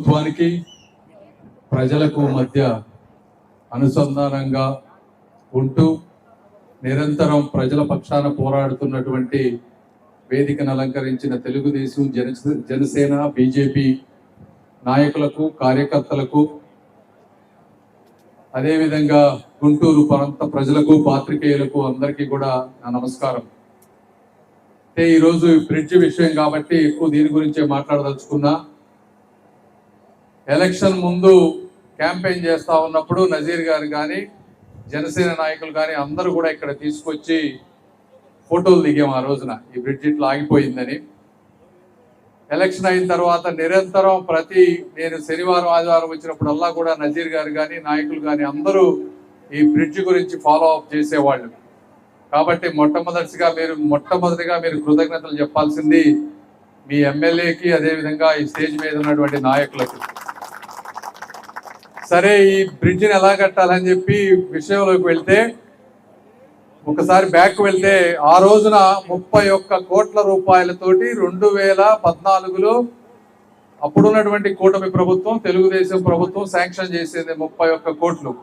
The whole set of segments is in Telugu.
ప్రభుత్వానికి ప్రజలకు మధ్య అనుసంధానంగా ఉంటూ నిరంతరం ప్రజల పక్షాన పోరాడుతున్నటువంటి వేదికను అలంకరించిన తెలుగుదేశం జనసేన బీజేపీ నాయకులకు కార్యకర్తలకు అదేవిధంగా గుంటూరు ప్రాంత ప్రజలకు పాత్రికేయులకు అందరికీ కూడా నా నమస్కారం. ఈరోజు బ్రిడ్జ్ విషయం కాబట్టి ఎక్కువ దీని గురించే మాట్లాడదలుచుకున్నా. ఎలక్షన్ ముందు క్యాంపెయిన్ చేస్తా ఉన్నప్పుడు నజీర్ గారు కానీ జనసేన నాయకులు కానీ అందరూ కూడా ఇక్కడ తీసుకొచ్చి ఫోటోలు దిగాం. ఆ రోజున ఈ బ్రిడ్జ్ ఇట్లా ఆగిపోయిందని. ఎలక్షన్ అయిన తర్వాత నిరంతరం నేను శనివారం ఆదివారం వచ్చినప్పుడల్లా కూడా నజీర్ గారు కానీ నాయకులు కానీ అందరూ ఈ బ్రిడ్జ్ గురించి ఫాలో అప్ చేసేవాళ్ళు. కాబట్టి మొట్టమొదటిగా మీరు కృతజ్ఞతలు చెప్పాల్సింది మీ ఎమ్మెల్యేకి, అదేవిధంగా ఈ స్టేజ్ మీద ఉన్నటువంటి నాయకులకు. సరే, ఈ బ్రిడ్జిని ఎలా కట్టాలని చెప్పి విషయంలోకి వెళ్తే, ఒకసారి బ్యాక్ వెళ్తే, ఆ రోజున 31 కోట్ల రూపాయలతోటి 2014లో అప్పుడున్నటువంటి కూటమి ప్రభుత్వం, తెలుగుదేశం ప్రభుత్వం శాంక్షన్ చేసింది 31 కోట్లు.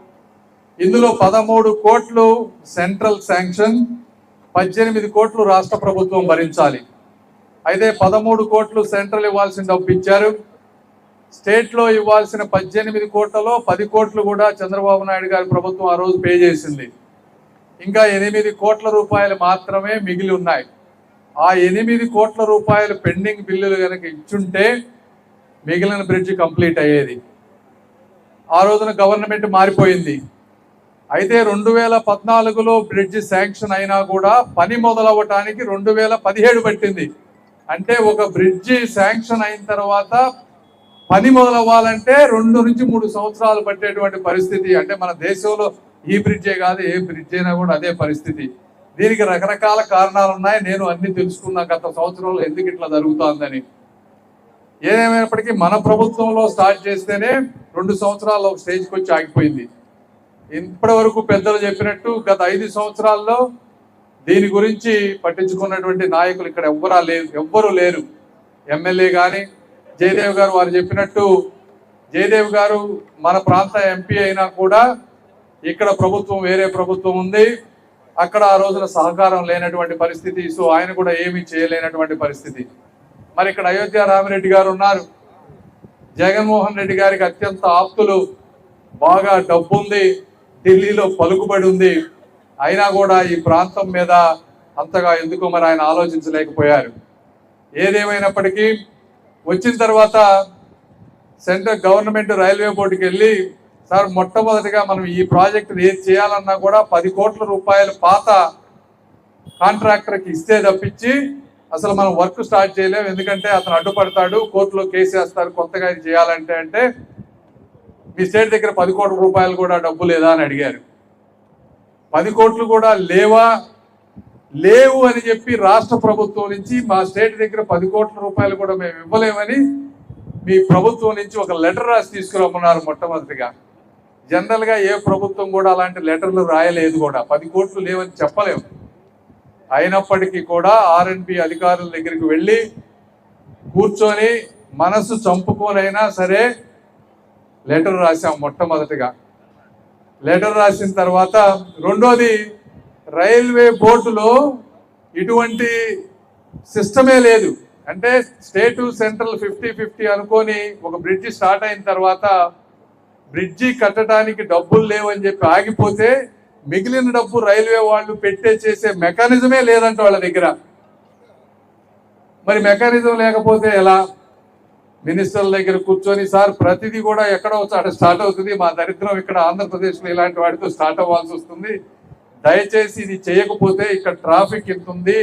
ఇందులో 13 కోట్లు సెంట్రల్ శాంక్షన్, 18 కోట్లు రాష్ట్ర ప్రభుత్వం భరించాలి. అయితే 13 కోట్లు సెంట్రల్ ఇవ్వాల్సిన డబ్బు ఇచ్చారు. స్టేట్ లో ఇవ్వాల్సిన 18 కోట్లలో 10 కోట్లు కూడా చంద్రబాబు నాయుడు గారి ప్రభుత్వం ఆ రోజు పే చేసింది. ఇంకా 8 కోట్ల రూపాయలు మాత్రమే మిగిలి ఉన్నాయి. ఆ 8 కోట్ల రూపాయలు పెండింగ్ బిల్లులు కనుక ఇచ్చుంటే మిగిలిన బ్రిడ్జ్ కంప్లీట్ అయ్యేది. ఆ రోజున గవర్నమెంట్ మారిపోయింది. అయితే 2014లో బ్రిడ్జ్ శాంక్షన్ అయినా కూడా పని మొదలవ్వటానికి 2017 పట్టింది. అంటే ఒక బ్రిడ్జి శాంక్షన్ అయిన తర్వాత పని మొదలవ్వాలంటే 2 నుంచి 3 సంవత్సరాలు పట్టేటువంటి పరిస్థితి. అంటే మన దేశంలో ఈ బ్రిడ్జే కాదు, ఏ బ్రిడ్జ్ అయినా కూడా అదే పరిస్థితి. దీనికి రకరకాల కారణాలు ఉన్నాయి. నేను అన్ని తెలుసుకున్నా గత సంవత్సరంలో ఎందుకు ఇట్లా జరుగుతుందని. ఏదేమైనప్పటికీ మన ప్రభుత్వంలో స్టార్ట్ చేస్తేనే 2 సంవత్సరాలు ఒక స్టేజ్కి వచ్చి ఆగిపోయింది. ఇప్పటి వరకు పెద్దలు చెప్పినట్టు గత 5 సంవత్సరాల్లో దీని గురించి పట్టించుకున్నటువంటి నాయకులు ఇక్కడ ఎవ్వరూ లేరు. ఎమ్మెల్యే కానీ జయదేవ్ గారు వారు చెప్పినట్టు, జయదేవ్ గారు మన ప్రాంత ఎంపీ అయినా కూడా ఇక్కడ ప్రభుత్వం వేరే ప్రభుత్వం ఉంది. అక్కడ ఆ రోజున సహకారం లేనటువంటి పరిస్థితి. సో ఆయన కూడా ఏమీ చేయలేనటువంటి పరిస్థితి. మరి ఇక్కడ అయోధ్య రామిరెడ్డి గారు ఉన్నారు. జగన్మోహన్ రెడ్డి గారికి అత్యంత ఆప్తులు, బాగా డబ్బు ఉంది, ఢిల్లీలో పలుకుబడి ఉంది. అయినా కూడా ఈ ప్రాంతం మీద అంతగా ఎందుకు మరి ఆయన ఆలోచించలేకపోయారు. ఏదేమైనప్పటికీ వచ్చిన తర్వాత సెంట్రల్ గవర్నమెంట్ రైల్వే బోర్డుకి వెళ్ళి, సార్ మొట్టమొదటిగా మనం ఈ ప్రాజెక్టుని ఏది చేయాలన్నా కూడా 10 కోట్ల రూపాయలు పాత కాంట్రాక్టర్కి ఇస్తే తప్పించి అసలు మనం వర్క్ స్టార్ట్ చేయలేము, ఎందుకంటే అతను అడ్డుపడతాడు, కోర్టులో కేసు వేస్తారు కొత్తగా ఇది చేయాలంటే. అంటే మీ స్టేట్ దగ్గర 10 కోట్ల రూపాయలు కూడా డబ్బు లేదా అని అడిగారు. 10 కోట్లు కూడా లేవు అని చెప్పి రాష్ట్ర ప్రభుత్వం నుంచి మా స్టేట్ దగ్గర 10 కోట్ల రూపాయలు కూడా మేము ఇవ్వలేమని మీ ప్రభుత్వం నుంచి ఒక లెటర్ రాసి తీసుకురమ్మన్నారు మొట్టమొదటిగా. జనరల్గా ఏ ప్రభుత్వం కూడా అలాంటి లెటర్లు రాయలేదు కూడా, 10 కోట్లు లేవని చెప్పలేము. అయినప్పటికీ కూడా ఆర్ఎండ్బి అధికారుల దగ్గరికి వెళ్ళి కూర్చొని మనసు చంపుకోనైనా సరే లెటర్ రాసాం మొట్టమొదటిగా. లెటర్ రాసిన తర్వాత రెండోది, రైల్వే బోర్డులో ఇటువంటి సిస్టమే లేదు. అంటే స్టేట్ సెంట్రల్ 50-50 అనుకొని ఒక బ్రిడ్జి స్టార్ట్ అయిన తర్వాత బ్రిడ్జి కట్టడానికి డబ్బులు లేవని చెప్పి ఆగిపోతే మిగిలిన డబ్బు రైల్వే వాళ్ళు చేసే మెకానిజమే లేదంట వాళ్ళ దగ్గర. మరి మెకానిజం లేకపోతే ఎలా? మినిస్టర్ల దగ్గర కూర్చొని, సార్ ప్రతిదీ కూడా ఎక్కడో అక్కడ స్టార్ట్ అవుతుంది, మా దరిద్రం ఇక్కడ ఆంధ్రప్రదేశ్లో ఇలాంటి వాటితో స్టార్ట్ అవ్వాల్సి వస్తుంది, దయచేసి ఇది చేయకపోతే ఇక్కడ ట్రాఫిక్ ఎంత ఉంది,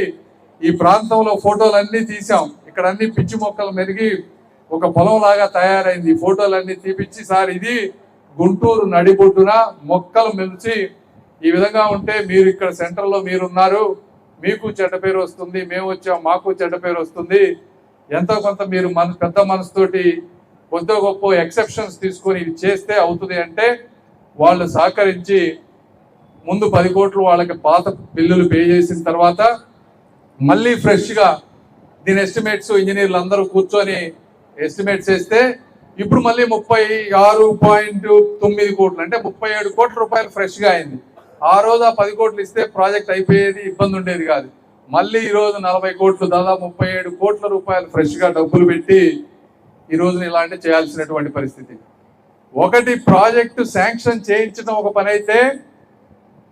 ఈ ప్రాంతంలో ఫోటోలు అన్నీ తీసాం, ఇక్కడ అన్ని పిచ్చి మొక్కలు మెరిగి ఒక పొలం లాగా తయారైంది, ఫోటోలన్నీ తీపిచ్చి, సార్ ఇది గుంటూరు నడిబొడ్డున మొక్కలు మెలిచి ఈ విధంగా ఉంటే మీరు ఇక్కడ సెంటర్లో మీరున్నారు, మీకు చెడ్డ పేరు వస్తుంది, మేము వచ్చాం మాకు చెడ్డ పేరు వస్తుంది, ఎంతో కొంత మీరు పెద్ద మనసుతోటి కొద్ది గొప్ప ఎక్సెప్షన్స్ తీసుకొని ఇది చేస్తే అవుతుంది అంటే వాళ్ళు సహకరించి ముందు 10 కోట్లు వాళ్ళకి పాత బిల్లులు పే చేసిన తర్వాత మళ్ళీ ఫ్రెష్గా దీని ఎస్టిమేట్స్ ఇంజనీర్లు అందరూ కూర్చొని ఎస్టిమేట్స్ వేస్తే ఇప్పుడు మళ్ళీ 36.9 కోట్లు, అంటే 37 కోట్ల రూపాయలు ఫ్రెష్ గా అయింది. ఆ రోజు ఆ 10 కోట్లు ఇస్తే ప్రాజెక్ట్ అయిపోయేది, ఇబ్బంది ఉండేది కాదు. మళ్ళీ ఈ రోజు 40 కోట్లు, దాదాపు 37 కోట్ల రూపాయలు ఫ్రెష్ గా డబ్బులు పెట్టి ఈ రోజున ఇలాంటి చేయాల్సినటువంటి పరిస్థితి. ఒకటి ప్రాజెక్టు శాంక్షన్ చేయించడం ఒక పని అయితే,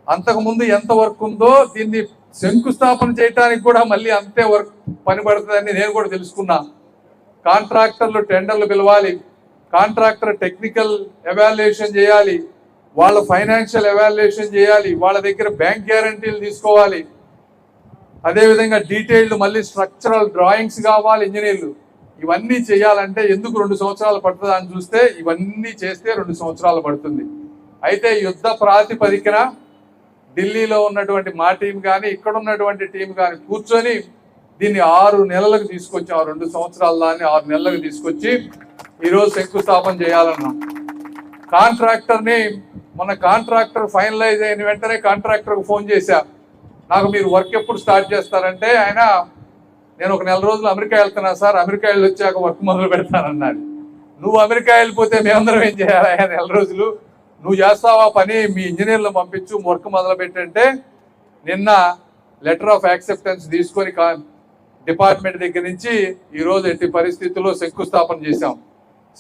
అంతకుముందు ఎంత వర్క్ ఉందో దీన్ని శంకుస్థాపన చేయడానికి కూడా మళ్ళీ అంతే వర్క్ పని పడుతుందని నేను కూడా తెలుసుకున్నా. కాంట్రాక్టర్లు టెండర్లు పిలవాలి, కాంట్రాక్టర్ టెక్నికల్ ఎవాల్యుయేషన్ చేయాలి, వాళ్ళ ఫైనాన్షియల్ ఎవాల్యుయేషన్ చేయాలి, వాళ్ళ దగ్గర బ్యాంక్ గ్యారంటీలు తీసుకోవాలి, అదేవిధంగా డీటెయిల్డ్ మళ్ళీ స్ట్రక్చరల్ డ్రాయింగ్స్ కావాలి ఇంజనీర్లు. ఇవన్నీ చేయాలంటే ఎందుకు 2 సంవత్సరాలు పడుతుంది అని చూస్తే, ఇవన్నీ చేస్తే 2 సంవత్సరాలు పడుతుంది. అయితే యుద్ధ ప్రాతిపదికన ఢిల్లీలో ఉన్నటువంటి మా టీం కానీ ఇక్కడ ఉన్నటువంటి టీం కానీ కూర్చొని దీన్ని 6 నెలలకు తీసుకొచ్చాం. 2 సంవత్సరాల దాన్ని 6 నెలలకు తీసుకొచ్చి ఈరోజు శంకుస్థాపన చేయాలన్నాం. కాంట్రాక్టర్ని మన కాంట్రాక్టర్ ఫైనలైజ్ అయిన వెంటనే కాంట్రాక్టర్కి ఫోన్ చేశా, నాకు మీరు వర్క్ ఎప్పుడు స్టార్ట్ చేస్తారంటే ఆయన, నేను ఒక 4 రోజులు అమెరికా వెళ్తున్నా సార్, అమెరికా వెళ్ళి వచ్చాక వర్క్ మొదలు పెడతానన్నాడు. నువ్వు అమెరికా వెళ్ళిపోతే మేమందరం ఏం చేయాలి? ఆయన 4 రోజులు నువ్వు చేస్తావా పని, మీ ఇంజనీర్లు పంపించు వర్క్ మొదలు పెట్టంటే, నిన్న లెటర్ ఆఫ్ యాక్సెప్టెన్స్ తీసుకొని డిపార్ట్మెంట్ దగ్గర నుంచి ఈరోజు ఎట్టి పరిస్థితుల్లో శంకుస్థాపన చేశాం.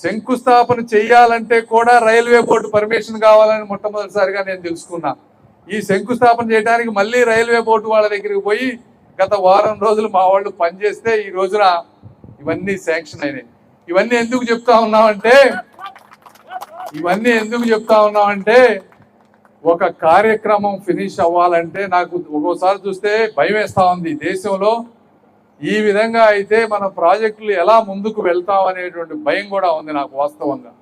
శంకుస్థాపన చేయాలంటే కూడా రైల్వే బోర్డు పర్మిషన్ కావాలని మొట్టమొదటిసారిగా నేను తెలుసుకున్నా. ఈ శంకుస్థాపన చేయడానికి మళ్ళీ రైల్వే బోర్డు వాళ్ళ దగ్గరికి పోయి గత వారం రోజులు మా వాళ్ళు పనిచేస్తే ఈ రోజున ఇవన్నీ శాంక్షన్ అయినాయి. ఇవన్నీ ఎందుకు చెప్తా ఉన్నామంటే ఒక కార్యక్రమం ఫినిష్ అవ్వాలంటే నాకు ఒక్కోసారి చూస్తే భయం వేస్తా ఉంది. దేశంలో ఈ విధంగా అయితే మన ప్రాజెక్టులు ఎలా ముందుకు వెళ్తాం అనేటువంటి భయం కూడా ఉంది నాకు వాస్తవంగా.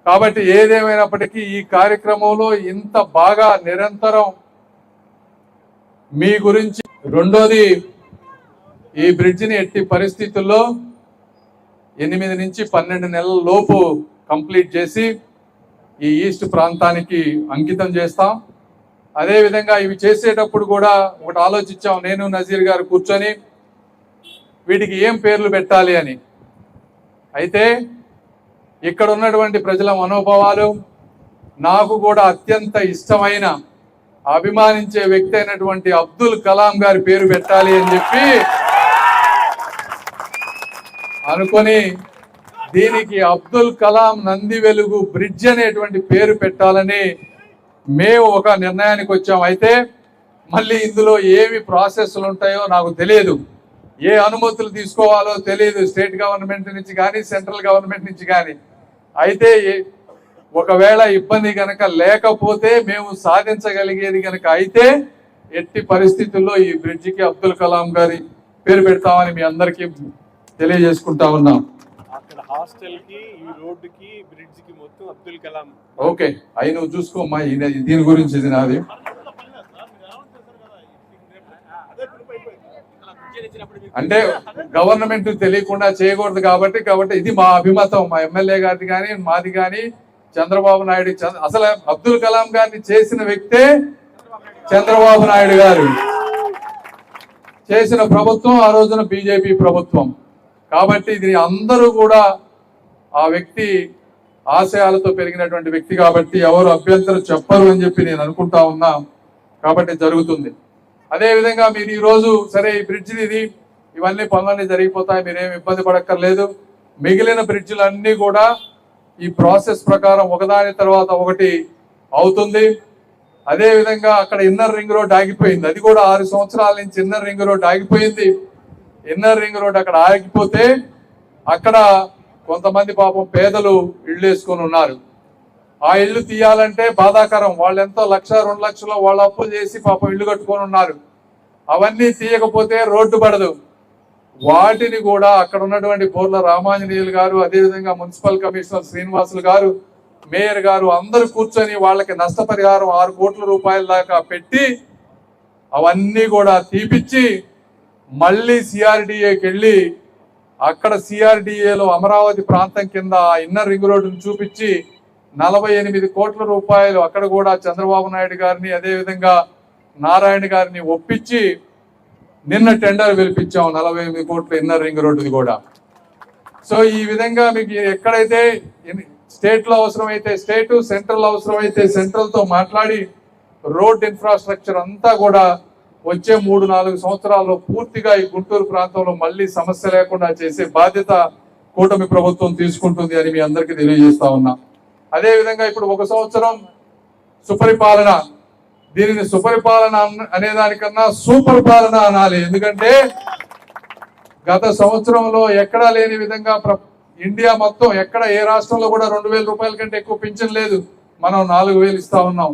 కాబట్టి ఏదేమైనప్పటికీ ఈ కార్యక్రమంలో ఇంత బాగా నిరంతరం మీ గురించి, రెండోది ఈ బ్రిడ్జిని ఎట్టి పరిస్థితుల్లో 8 నుంచి 12 నెలల లోపు కంప్లీట్ చేసి ఈ ఈస్ట్ ప్రాంతానికి అంకితం చేస్తాం. అదేవిధంగా ఇవి చేసేటప్పుడు కూడా ఒకటి ఆలోచించాం, నేను నజీర్ గారు కూర్చొని వీటికి ఏం పేర్లు పెట్టాలి అని. అయితే ఇక్కడ ఉన్నటువంటి ప్రజల మనోభావాలు, నాకు కూడా అత్యంత ఇష్టమైన అభిమానించే వ్యక్తి అయినటువంటి అబ్దుల్ కలాం గారి పేరు పెట్టాలి అని చెప్పి అనుకొని దీనికి అబ్దుల్ కలాం నంది వెలుగు బ్రిడ్జ్ అనేటువంటి పేరు పెట్టాలని మేము ఒక నిర్ణయానికి వచ్చాం. అయితే మళ్ళీ ఇందులో ఏమి ప్రాసెస్లు ఉంటాయో నాకు తెలియదు, ఏ అనుమతులు తీసుకోవాలో తెలియదు, స్టేట్ గవర్నమెంట్ నుంచి కానీ సెంట్రల్ గవర్నమెంట్ నుంచి కానీ. అయితే ఒకవేళ ఇబ్బంది కనుక లేకపోతే, మేము సాధించగలిగేది కనుక అయితే ఎట్టి పరిస్థితుల్లో ఈ బ్రిడ్జికి అబ్దుల్ కలాం గారి పేరు పెడతామని మీ అందరికీ తెలియజేసుకుంటా ఉన్నాం. అక్కడ హాస్టల్ కి, ఈ రోడ్డు కి, బ్రిడ్జ్ కి మొత్తం అబ్దుల్ కలాం. ఓకే, అవి నువ్వు చూసుకోమ్మా, దీని గురించి ఇది నాది. అంటే గవర్నమెంట్ తెలియకుండా చేయకూడదు కాబట్టి ఇది మా అభిమతం, మా ఎమ్మెల్యే గారిది కానీ మాది కానీ, చంద్రబాబు నాయుడు. అసలు అబ్దుల్ కలాం గారిని చేసిన వ్యక్తే చంద్రబాబు నాయుడు గారు చేసిన ప్రభుత్వం, ఆ రోజున బీజేపీ ప్రభుత్వం. కాబట్టి ఇది అందరూ కూడా ఆ వ్యక్తి ఆశయాలతో పెరిగినటువంటి వ్యక్తి కాబట్టి ఎవరు అభ్యంతరం చెప్పరు అని చెప్పి నేను అనుకుంటా ఉన్నా. కాబట్టి జరుగుతుంది. అదేవిధంగా మీరు ఈరోజు సరే ఈ బ్రిడ్జిని ఇవన్నీ పనులన్నీ జరిగిపోతాయి, మీరేమి ఇబ్బంది పడక్కర్లేదు. మిగిలిన బ్రిడ్జిలన్నీ కూడా ఈ ప్రాసెస్ ప్రకారం ఒకదాని తర్వాత ఒకటి అవుతుంది. అదేవిధంగా అక్కడ ఇన్నర్ రింగ్ రోడ్ ఆగిపోయింది, అది కూడా 6 సంవత్సరాల నుంచి ఇన్నర్ రింగ్ రోడ్ ఆగిపోయింది. ఇన్నర్ రింగ్ రోడ్ అక్కడ ఆగిపోతే అక్కడ కొంతమంది పాపం పేదలు ఇళ్ళు వేసుకొని ఉన్నారు. ఆ ఇళ్ళు తీయాలంటే బాధాకరం. వాళ్ళు ఎంతో 1,00,000, 2 లక్షలు వాళ్ళ అప్పులు చేసి పాపం ఇళ్ళు కట్టుకొని ఉన్నారు. అవన్నీ తీయకపోతే రోడ్డు పడదు. వాటిని కూడా అక్కడ ఉన్నటువంటి బోర్ల రామాంజనేయులు గారు, అదేవిధంగా మున్సిపల్ కమిషనర్ శ్రీనివాసులు గారు, మేయర్ గారు అందరూ కూర్చొని వాళ్ళకి నష్టపరిహారం 6 కోట్ల రూపాయల దాకా పెట్టి అవన్నీ కూడా తీపిచ్చి మళ్ళీ సిఆర్డిఏకి వెళ్ళి అక్కడ సిఆర్డిఏలో అమరావతి ప్రాంతం కింద ఇన్నర్ రింగ్ రోడ్డును చూపించి 48 కోట్ల రూపాయలు అక్కడ కూడా చంద్రబాబు నాయుడు గారిని అదేవిధంగా నారాయణ గారిని ఒప్పించి నిన్న టెండర్ పిలిపించాం. 48 కోట్ల ఇన్నర్ రింగ్ రోడ్డుది కూడా. సో ఈ విధంగా మీకు ఎక్కడైతే స్టేట్ లో అవసరమైతే స్టేట్, సెంట్రల్ అవసరమైతే సెంట్రల్ తో మాట్లాడి రోడ్ ఇన్ఫ్రాస్ట్రక్చర్ అంతా కూడా వచ్చే 3-4 సంవత్సరాల్లో పూర్తిగా ఈ గుంటూరు ప్రాంతంలో మళ్ళీ సమస్య లేకుండా చేసే బాధ్యత కూటమి ప్రభుత్వం తీసుకుంటుంది అని మీ అందరికీ తెలియజేస్తా ఉన్నా. అదే విధంగా ఇప్పుడు 1 సంవత్సరం సుపరిపాలన, దీనిని సుపరిపాలన అనేదానికన్నా సూపర్ పాలన అనాలి. ఎందుకంటే గత సంవత్సరంలో ఎక్కడా లేని విధంగా ఇండియా మొత్తం ఎక్కడ ఏ రాష్ట్రంలో కూడా 2,000 రూపాయల కంటే ఎక్కువ పింఛన్ లేదు. మనం 4,000 ఇస్తా ఉన్నాం.